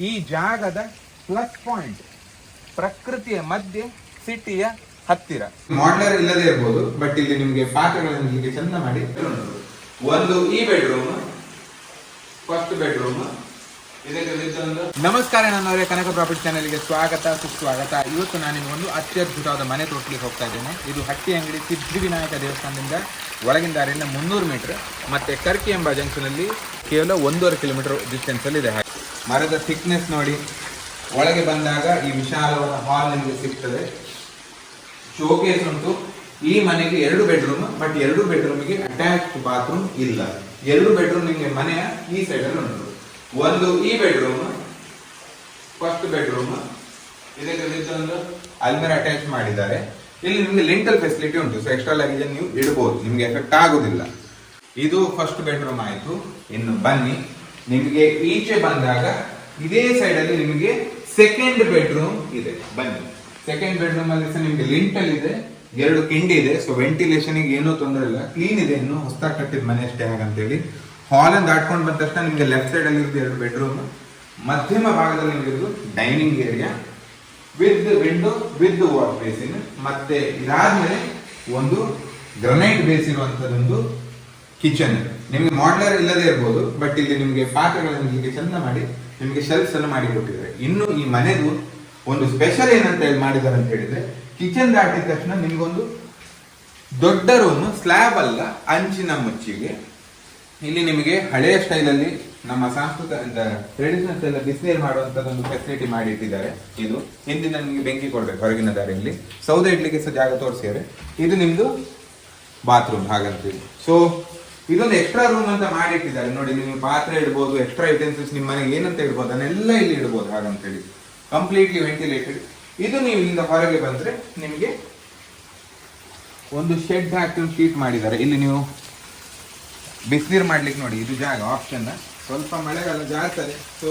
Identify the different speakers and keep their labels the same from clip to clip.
Speaker 1: ಈ ಜಾಗದ plus point ಪ್ರಕೃತಿಯ ಮಧ್ಯೆ, ಸಿಟಿಯ ಹತ್ತಿರ. ಮಾಡ್ಲರ್ ಇಲ್ಲದೆ ಇರಬಹುದು, ಬಟ್ ಇಲ್ಲಿ ನಿಮಗೆ ಪಾತ್ರಗಳನ್ನು ಹೀಗೆ ಚಂದ ಮಾಡಿ. ಒಂದು ಈ ಬೆಡ್ರೂಮ್, ಫಸ್ಟ್ ಬೆಡ್ರೂಮ್. ನಮಸ್ಕಾರ, ನನ್ನವರೇ, ಕನಕ ಪ್ರಾಪರ್ಟಿ ಚಾನೆಲ್ಗೆ ಸ್ವಾಗತ, ಸುಸ್ವಾಗತ. ಇವತ್ತು ನಾನು ನಿಮಗೊಂದು ಅತ್ಯದ್ಭುತವಾದ ಮನೆ ತೋರಿಸಲಿಕ್ಕೆ ಹೋಗ್ತಾ ಇದ್ದೇನೆ. ಇದು ಹಟ್ಟಿ ಅಂಗಡಿ ಸಿದ್ಧಿವಿನಾಯಕ ದೇವಸ್ಥಾನದಿಂದ ಒಳಗಿನ ದಾರಿಯಿಂದ 300 ಮೀಟರ್, ಮತ್ತೆ ಕರ್ಕಿ ಎಂಬ ಜಂಕ್ಷನ್ ಅಲ್ಲಿ ಕೇವಲ 1.5 ಕಿಲೋಮೀಟರ್ ಡಿಸ್ಟೆನ್ಸ್ ಅಲ್ಲಿ ಇದೆ. ಮರದ ಥಿಕ್ನೆಸ್ ನೋಡಿ. ಒಳಗೆ ಬಂದಾಗ ಈ ವಿಶಾಲವಾದ ಹಾಲ್ ನಿಮಗೆ ಸಿಗ್ತದೆ. ಶೋಕೇಸ್ ಉಂಟು. ಈ ಮನೆಗೆ 2 ಬೆಡ್ರೂಮ್, ಬಟ್ 2 ಬೆಡ್ರೂಮಿಗೆ ಅಟ್ಯಾಚ್ಡ್ ಬಾತ್ರೂಮ್ ಇಲ್ಲ. 2 ಬೆಡ್ರೂಮ್ ನಿಮಗೆ ಮನೆಯ ಈ ಸೈಡ್ ಅಲ್ಲಿ ಉಂಟು. ಒಂದು ಈ ಬೆಡ್ರೂಮ್, ಫಸ್ಟ್ ಬೆಡ್ರೂಮ್. ಇದಕ್ಕೆ ಒಂದು ಅಲ್ಮೇರ್ ಅಟ್ಯಾಚ್ ಮಾಡಿದ್ದಾರೆ. ಇಲ್ಲಿ ನಿಮಗೆ ಲಿಂಟಲ್ ಫೆಸಿಲಿಟಿ ಉಂಟು, ಸೊ ಎಕ್ಸ್ಟ್ರಾ ಲಗೇಜ್ ನೀವು ಇಡಬಹುದು, ನಿಮಗೆ ಎಫೆಕ್ಟ್ ಆಗುದಿಲ್ಲ. ಇದು ಫಸ್ಟ್ ಬೆಡ್ರೂಮ್ ಆಯ್ತು. ಇನ್ನು ಬನ್ನಿ, ನಿಮಗೆ ಈಚೆ ಬಂದಾಗ ಇದೇ ಸೈಡ್ ಅಲ್ಲಿ ನಿಮಗೆ ಸೆಕೆಂಡ್ ಬೆಡ್ರೂಮ್ ಇದೆ. ಬನ್ನಿ, ಸೆಕೆಂಡ್ ಬೆಡ್ರೂಮ್ ಅಲ್ಲಿ ಸಹ ನಿಮಗೆ ಲಿಂಟಲ್ ಇದೆ, 2 ಕಿಂಡಿ ಇದೆ, ಸೊ ವೆಂಟಿಲೇಷನ್ ಏನೂ ತೊಂದರೆ ಇಲ್ಲ, ಕ್ಲೀನ್ ಇದೆ. ಇನ್ನು ಹೊಸದಾಗಿ ಕಟ್ಟಿದ ಮನೆ ಅಷ್ಟೇ ಹಾಗಂತೇಳಿ. ಹಾಲ್ ಅನ್ನು ದಾಟ್ಕೊಂಡು ಬಂದ ತಕ್ಷಣ ನಿಮಗೆ ಲೆಫ್ಟ್ ಸೈಡ್ ಅಲ್ಲಿ ಇರೋದು 2 ಬೆಡ್ರೂಮ್, ಮಧ್ಯಮ ಭಾಗದಲ್ಲಿ ನಿಮಗೆ dining area with window with wash basin, ಮತ್ತೆ ಇದಾದ್ಮೇಲೆ ಒಂದು ಗ್ರನೈಟ್ ಬೇಸ್ ಇರುವಂತದೊಂದು ಕಿಚನ್. ನಿಮಗೆ ಮಾಡ್ಲರ್ ಇಲ್ಲದೆ ಇರಬಹುದು, ಬಟ್ ಇಲ್ಲಿ ನಿಮಗೆ ಪಾತ್ರೆಗಳನ್ನು ಹೀಗೆ ಚಂದ ಮಾಡಿ ನಿಮಗೆ ಶೆಲ್ಫ್ಸ್ ಅನ್ನು ಮಾಡಿ ಕೊಟ್ಟಿದ್ದಾರೆ. ಇನ್ನು ಈ ಮನೆದು ಒಂದು ಸ್ಪೆಷಲ್ ಏನಂತ ಹೇಳಿ ಮಾಡಿದ್ದಾರೆ ಅಂತ ಹೇಳಿದ್ರೆ, ಕಿಚನ್ ದಾಟಿದ ತಕ್ಷಣ ನಿಮ್ಗೊಂದು ದೊಡ್ಡ ರೂಮ್, ಸ್ಲ್ಯಾಬ್ ಅಲ್ಲ, ಅಂಚಿನ ಮುಚ್ಚಿಗೆ. ಇಲ್ಲಿ ನಿಮಗೆ ಹಳೆಯ ಸ್ಟೈಲ್ ಅಲ್ಲಿ ನಮ್ಮ ಸಾಂಸ್ಕೃತಿಕ ಟ್ರೆಡಿಷನಲ್ ಸ್ಟೈಲ್ ಬಿಸಿನೀರು ಮಾಡುವಂತದೊಂದು ಫೆಸಿಲಿಟಿ ಮಾಡಿ ಇಟ್ಟಿದ್ದಾರೆ. ಇದು ಹಿಂದಿನ ನಿಮಗೆ ಬೆಂಕಿ ಕೊಡ್ಬೇಕು ಹೊರಗಿನ ದಾರಿಯಲ್ಲಿ, ಸೌದೆ ಇಡ್ಲಿಕ್ಕೆ ಸಹ ಜಾಗ ತೋರಿಸಿದ್ದಾರೆ. ಇದು ನಿಮ್ದು ಬಾತ್ರೂಮ್ ಹಾಗಂತೀವಿ. ಸೊ ಇದೊಂದು ಎಕ್ಸ್ಟ್ರಾ ರೂಮ್ ಅಂತ ಮಾಡಿ ಇಟ್ಟಿದ್ದಾರೆ ನೋಡಿ. ನಿಮಗೆ ಪಾತ್ರೆ ಇಡ್ಬೋದು, ಎಕ್ಸ್ಟ್ರಾ ಯುಟೆನ್ಸಿಲ್ಸ್ ನಿಮ್ಮ ಮನೆಗೆ ಏನಂತ ಇಡ್ಬೋದು ಅದನ್ನೆಲ್ಲ ಇಲ್ಲಿ ಇಡ್ಬೋದು ಹಾಗಂತೇಳಿ. Completely ventilated. ಇದು ನೀವು ಇಲ್ಲಿಂದ ಹೊರಗೆ ಬಂದ್ರೆ ನಿಮಗೆ ಒಂದು ಶೆಡ್ ಹಾಕಿ ಶೀಟ್ ಮಾಡಿದ್ದಾರೆ. ಇಲ್ಲಿ ನೀವು ಬಿಸಿನೀರು ಮಾಡ್ಲಿಕ್ಕೆ ನೋಡಿ, ಇದು ಜಾಗ ಆಪ್ಷನ್. ಸ್ವಲ್ಪ ಮಳೆಗಾಲ ಜಾರ್ತದೆ, ಸೊ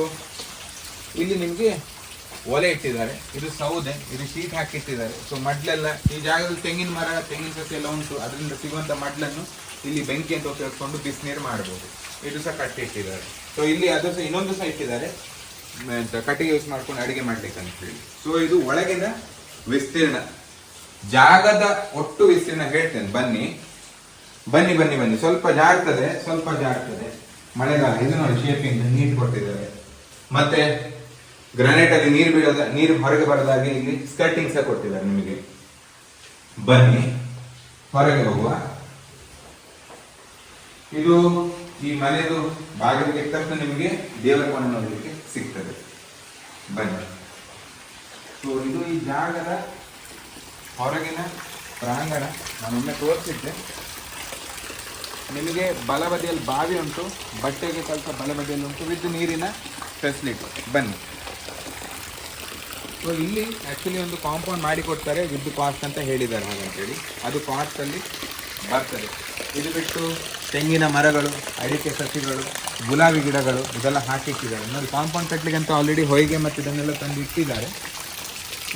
Speaker 1: ಇಲ್ಲಿ ನಿಮಗೆ ಒಲೆ ಇಟ್ಟಿದ್ದಾರೆ. ಇದು ಸೌದೆ, ಇದು ಶೀಟ್ ಹಾಕಿಟ್ಟಿದ್ದಾರೆ. ಸೊ ಮಡ್ಲೆಲ್ಲ ಈ ಜಾಗದಲ್ಲಿ ತೆಂಗಿನ ಮರ, ತೆಂಗಿನ ಸಸಿ ಎಲ್ಲ ಉಂಟು, ಅದರಿಂದ ಸಿಗುವಂತ ಮಡ್ಲನ್ನು ಇಲ್ಲಿ ಬೆಂಕಿ ಅಂತ ಉಪಯೋಗಿಸ್ಕೊಂಡು ಬಿಸಿನೀರು ಮಾಡಬಹುದು. ಇದು ಸಹ ಕಟ್ಟಿ ಇಟ್ಟಿದ್ದಾರೆ. ಸೊ ಇಲ್ಲಿ ಅದು ಸಹ ಇನ್ನೊಂದು ಸಹ ಇಟ್ಟಿದ್ದಾರೆ, ಕಟ್ಟಿಗೆ ಯೂಸ್ ಮಾಡ್ಕೊಂಡು ಅಡಿಗೆ ಮಾಡ್ಲಿಕ್ಕೆ ಅಂತ ಹೇಳಿ. ಸೊ ಇದು ಒಳಗಿನ ವಿಸ್ತೀರ್ಣ, ಜಾಗದ ಒಟ್ಟು ವಿಸ್ತೀರ್ಣ ಹೇಳ್ತೇನೆ. ಬನ್ನಿ ಬನ್ನಿ ಬನ್ನಿ ಬನ್ನಿ. ಸ್ವಲ್ಪ ಜಾರ್ತದೆ, ಸ್ವಲ್ಪ ಜಾರ್ತದೆ ಮಳೆಗಾಲ. ಇದು ನೋಡಿ, ಶೇಪಿಂಗ್ ನೀಟ್ ಕೊಟ್ಟಿದ್ದಾರೆ. ಮತ್ತೆ ಗ್ರಾನೈಟ್ ಅಲ್ಲಿ ನೀರು ಹೊರಗೆ ಬರದಾಗೆ ಇಲ್ಲಿ ಸ್ಕರ್ಟಿಂಗ್ ಸಹ ಕೊಟ್ಟಿದ್ದಾರೆ ನಿಮಗೆ. ಬನ್ನಿ ಹೊರಗೆ ಹೋಗುವ. ಇದು ಈ ಮನೆದು ಬಾಗಿಲಿಗೆ ತಕ್ಷಣ ನಿಮಗೆ ದೇವರ ಕೋಣೆ ನೋಡಲಿಕ್ಕೆ ಸಿಗ್ತದೆ. ಬನ್ನಿ. ಸೊ ಇದು ಈ ಜಾಗದ ಹೊರಗಿನ ಪ್ರಾಂಗಣ. ನಾನೊಮ್ಮೆ ತೋರಿಸಿದ್ದೆ ನಿಮಗೆ. ಬಲಬದಿಯಲ್ಲಿ ಬಾವಿ ಉಂಟು, ಬಟ್ಟೆಗೆ ಸ್ವಲ್ಪ ಬಲಬದಿಯಲ್ಲಿ ಉಂಟು, ವಿತ್ ನೀರಿನ ಫೆಸಿಲಿಟಿ. ಬನ್ನಿ. ಸೊ ಇಲ್ಲಿ ಆ್ಯಕ್ಚುಲಿ ಒಂದು ಕಾಂಪೌಂಡ್ ಮಾಡಿ ಕೊಡ್ತಾರೆ ವಿತ್ ಕಾಸ್ಟ್ ಅಂತ ಹೇಳಿದ್ದಾರೆ ಹಾಗಂತೇಳಿ. ಅದು ಕಾಸ್ಟ್ ಅಲ್ಲಿ ಬರ್ತದೆ. ಇದು ಬಿಟ್ಟು ತೆಂಗಿನ ಮರಗಳು, ಅಡಿಕೆ ಸಸಿಗಳು, ಗುಲಾಬಿ ಗಿಡಗಳು ಇದೆಲ್ಲ ಹಾಕಿಟ್ಟಿದ್ದಾರೆ ನೋಡಿ. ಕಾಂಪೌಂಡ್ ಕಟ್ಟಲಿಕ್ಕೆ ಅಂತ ಆಲ್ರೆಡಿ ಹೊಯ್ಗೆ ಮತ್ತು ಇದನ್ನೆಲ್ಲ ತಂದು ಇಟ್ಟಿದ್ದಾರೆ.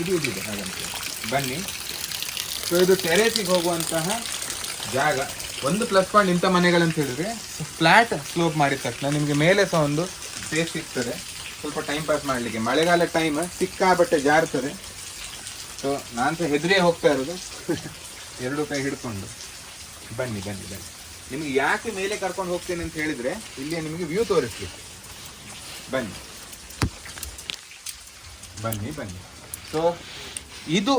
Speaker 1: ಇದು ಇದಿದೆ ಹಾಗಂತೇಳಿ. ಬನ್ನಿ. ಸೊ ಇದು ಟೆರೇಸಿಗೆ ಹೋಗುವಂತಹ ಜಾಗ. ಒಂದು ಪ್ಲಸ್ ಪಾಯಿಂಟ್ ಇಂಥ ಮನೆಗಳಂತ ಹೇಳಿದ್ರೆ, ಫ್ಲಾಟ್ ಸ್ಲೋಪ್ ಮಾಡಿದ ತಕ್ಷಣ ನಿಮಗೆ ಮೇಲೆ ಸಹ ಒಂದು ಸ್ಪೇಸ್ ಸಿಗ್ತದೆ ಸ್ವಲ್ಪ ಟೈಮ್ ಪಾಸ್ ಮಾಡಲಿಕ್ಕೆ. ಮಳೆಗಾಲ ಟೈಮ್ ಸಿಕ್ಕಾಬಟ್ಟೆ ಜಾರ್ತದೆ. ಸೊ ನಾನು ಸಹ ಹೆದರಿಯೇ ಹೋಗ್ತಾ ಇರೋದು 2 ಕೈ ಹಿಡ್ಕೊಂಡು. ಬನ್ನಿ ಬನ್ನಿ ಬನ್ನಿ. ನಿಮಗೆ ಯಾಕೆ ಮೇಲೆ ಕರ್ಕೊಂಡು ಹೋಗ್ತೇನೆ ಅಂತ ಹೇಳಿದ್ರೆ, ಇಲ್ಲಿ ನಿಮಗೆ ವ್ಯೂ ತೋರಿಸ್ಲಿಕ್ಕೆ. ಬನ್ನಿ ಬನ್ನಿ ಬನ್ನಿ. ಸೊ ಇದು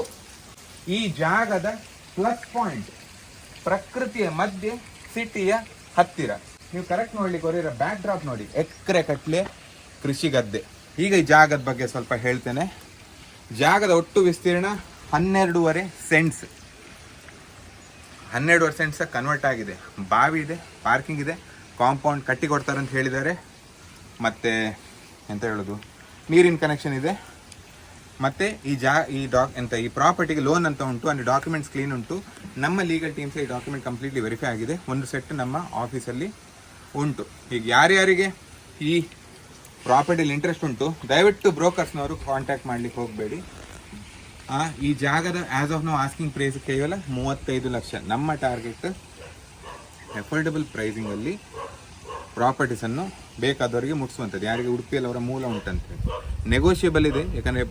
Speaker 1: ಈ ಜಾಗದ ಪ್ಲಸ್ ಪಾಯಿಂಟ್, ಪ್ರಕೃತಿಯ ಮಧ್ಯೆ, ಸಿಟಿಯ ಹತ್ತಿರ. ನೀವು ಕರೆಕ್ಟ್ ನೋಡ್ಲಿಕ್ಕೆ ಹೊರ ಬ್ಯಾಕ್ ಡ್ರಾಪ್ ನೋಡಿ, ಎಕರೆ ಕಟ್ಲೆ ಕೃಷಿ ಗದ್ದೆ. ಈಗ ಈ ಜಾಗದ ಬಗ್ಗೆ ಸ್ವಲ್ಪ ಹೇಳ್ತೇನೆ. ಜಾಗದ ಒಟ್ಟು ವಿಸ್ತೀರ್ಣ 12.5 ಸೆಂಟ್ಸ್. 12.5 ಸೆಂಟ್ಸ್ ಕನ್ವರ್ಟ್ ಆಗಿದೆ. ಬಾವಿ ಇದೆ, ಪಾರ್ಕಿಂಗ್ ಇದೆ, ಕಾಂಪೌಂಡ್ ಕಟ್ಟಿ ಕೊಡ್ತಾರೆ ಅಂತ ಹೇಳಿದ್ದಾರೆ. ಮತ್ತೆ ಎಂತ ಹೇಳೋದು, ನೀರಿನ ಕನೆಕ್ಷನ್ ಇದೆ. ಮತ್ತೆ ಈ ಪ್ರಾಪರ್ಟಿಗೆ ಲೋನ್ ಅಂತ ಉಂಟು, ಅಂದರೆ ಡಾಕ್ಯುಮೆಂಟ್ಸ್ ಕ್ಲೀನ್ ಉಂಟು. ನಮ್ಮ ಲೀಗಲ್ ಟೀಮ್ಸ್ ಈ ಡಾಕ್ಯುಮೆಂಟ್ ಕಂಪ್ಲೀಟ್ಲಿ ವೆರಿಫೈ ಆಗಿದೆ. ಒಂದು ಸೆಟ್ ನಮ್ಮ ಆಫೀಸಲ್ಲಿ ಉಂಟು. ಈಗ ಯಾರ್ಯಾರಿಗೆ ಈ ಪ್ರಾಪರ್ಟಿಲಿ ಇಂಟ್ರೆಸ್ಟ್ ಉಂಟು, ದಯವಿಟ್ಟು ಬ್ರೋಕರ್ಸ್ನವರು ಕಾಂಟ್ಯಾಕ್ಟ್ ಮಾಡ್ಲಿಕ್ಕೆ ಹೋಗಬೇಡಿ. ಈ ಜಾಗದ as of now asking price ಕೇವಲ 35 ಲಕ್ಷ. ನಮ್ಮ ಟಾರ್ಗೆಟ್ ಅಫೋರ್ಡಬಲ್ ಪ್ರೈಸಿಂಗಲ್ಲಿ ಪ್ರಾಪರ್ಟೀಸನ್ನು ಬೇಕಾದವರಿಗೆ ಮುಟ್ಟಿಸುವಂಥದ್ದು. ಯಾರಿಗೆ ಉಡುಪಿಯಲ್ಲಿ ಅವರ ಮೂಲ ಉಂಟಂತೆ, ನೆಗೋಷಿಯಬಲ್ ಇದೆ, ಯಾಕಂದರೆ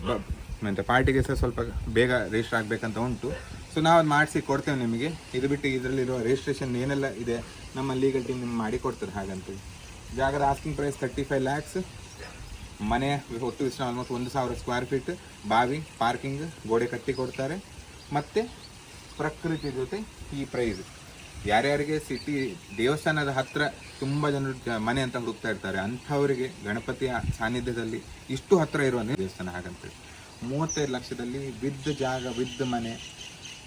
Speaker 1: ಮತ್ತು ಪಾರ್ಟಿಗೆ ಸಹ ಸ್ವಲ್ಪ ಬೇಗ ರಿಜಿಸ್ಟರ್ ಆಗಬೇಕಂತ ಉಂಟು. ಸೊ ನಾವು ಅದು ಮಾಡಿಸಿ ಕೊಡ್ತೇವೆ ನಿಮಗೆ. ಇದು ಬಿಟ್ಟು ಇದರಲ್ಲಿರುವ ರಿಜಿಸ್ಟ್ರೇಷನ್ ಏನೆಲ್ಲ ಇದೆ ನಮ್ಮ ಲೀಗಲ್ ಟೀಮ್ ನಿಮ್ಗೆ ಮಾಡಿ ಕೊಡ್ತಾರೆ. ಹಾಗಂತೇಳಿ ಜಾಗದ ಆಸ್ಕಿಂಗ್ ಪ್ರೈಸ್ 35 lakhs. ಮನೆ ಒಟ್ಟು ವಿಸ್ತಾರ ಆಲ್ಮೋಸ್ಟ್ 1,000 ಸ್ಕ್ವೇರ್ ಫೀಟ್, ಬಾವಿ, ಪಾರ್ಕಿಂಗ್, ಗೋಡೆ ಕಟ್ಟಿ ಕೊಡ್ತಾರೆ. ಮತ್ತು ಪ್ರಕೃತಿ ಜೊತೆ ಈ ಪ್ರೈಸ್. ಯಾರ್ಯಾರಿಗೆ ಸಿಟಿ ದೇವಸ್ಥಾನದ ಹತ್ತಿರ ತುಂಬ ಜನರು ಮನೆ ಅಂತ ಹುಡುಕ್ತಾ ಇರ್ತಾರೆ, ಅಂಥವರಿಗೆ ಗಣಪತಿಯ ಸಾನ್ನಿಧ್ಯದಲ್ಲಿ ಇಷ್ಟು ಹತ್ತಿರ ಇರುವಂಥ ದೇವಸ್ಥಾನ. ಹಾಗಂತೇಳಿ 35 ಲಕ್ಷದಲ್ಲಿ ವಿದ್ ಜಾಗ ವಿದ್ ಮನೆ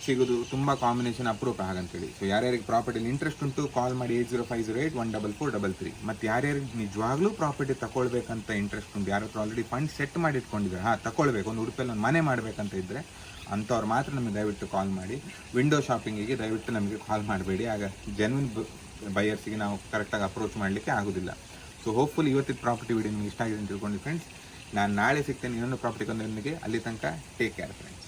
Speaker 1: ಸಿಗೋದು ತುಂಬ ಕಾಂಬಿನೇಷನ್ ಅಪರೂಪ. ಹಾಗಂತೇಳಿ ಸೊ ಯಾರ್ಯಾರಿಗೆ ಪ್ರಾಪರ್ಟಿಲಿ ಇಂಟ್ರೆಸ್ಟ್ ಉಂಟು ಕಾಲ್ ಮಾಡಿ 8050814433. ಮತ್ತು ಯಾರ್ಯಾರಿಗೆ ನಿಜವಾಗ್ಲೂ ಪ್ರಾಪರ್ಟಿ ತಗೊಳ್ಬೇಕಂತ ಇಂಟ್ರೆಸ್ಟ್ ಉಂಟು, ಯಾರು ಆಲ್ರೆಡಿ ಫಂಡ್ ಸೆಟ್ ಮಾಡಿ ಇಟ್ಕೊಂಡಿದ್ದಾರೆ, ತಗೊಳ್ಬೇಕು, ಒಂದು ಉಡುಪಿಯಲ್ಲಿ ಒಂದು ಮನೆ ಮಾಡಬೇಕಂತ ಇದ್ದರೆ ಅಂಥವ್ರು ಮಾತ್ರ ನಮಗೆ ದಯವಿಟ್ಟು ಕಾಲ್ ಮಾಡಿ. ವಿಂಡೋ ಶಾಪಿಂಗಿಗೆ ದಯವಿಟ್ಟು ನಮಗೆ ಕಾಲ್ ಮಾಡಬೇಡಿ, ಆಗ ಜೆನ್ವಿನ್ ಬೈಯರ್ಸಿಗೆ ನಾವು ಕರೆಕ್ಟಾಗಿ ಅಪ್ರೋಚ್ ಮಾಡಲಿಕ್ಕೆ ಆಗೋದಿಲ್ಲ. ಸೊ ಹೋಪ್ಫುಲಿ ಇವತ್ತಿನ ಪ್ರಾಪರ್ಟಿ ವಿಡಿಯೋ ನಿಮಗೆ ಇಷ್ಟ ಆಗಿದೆ ಅಂತ ತಿಳ್ಕೊಂಡು ಫ್ರೆಂಡ್ಸ್. ನಾನು ನಾಳೆ ಸಿಗ್ತೇನೆ ಇನ್ನೊಂದು ಪ್ರಾಪರ್ಟಿ ಕೊಂದೊಂದಿಗೆ. ಅಲ್ಲಿ ತನಕ ಟೇಕ್ ಕೇರ್ ಫ್ರೆಂಡ್ಸ್.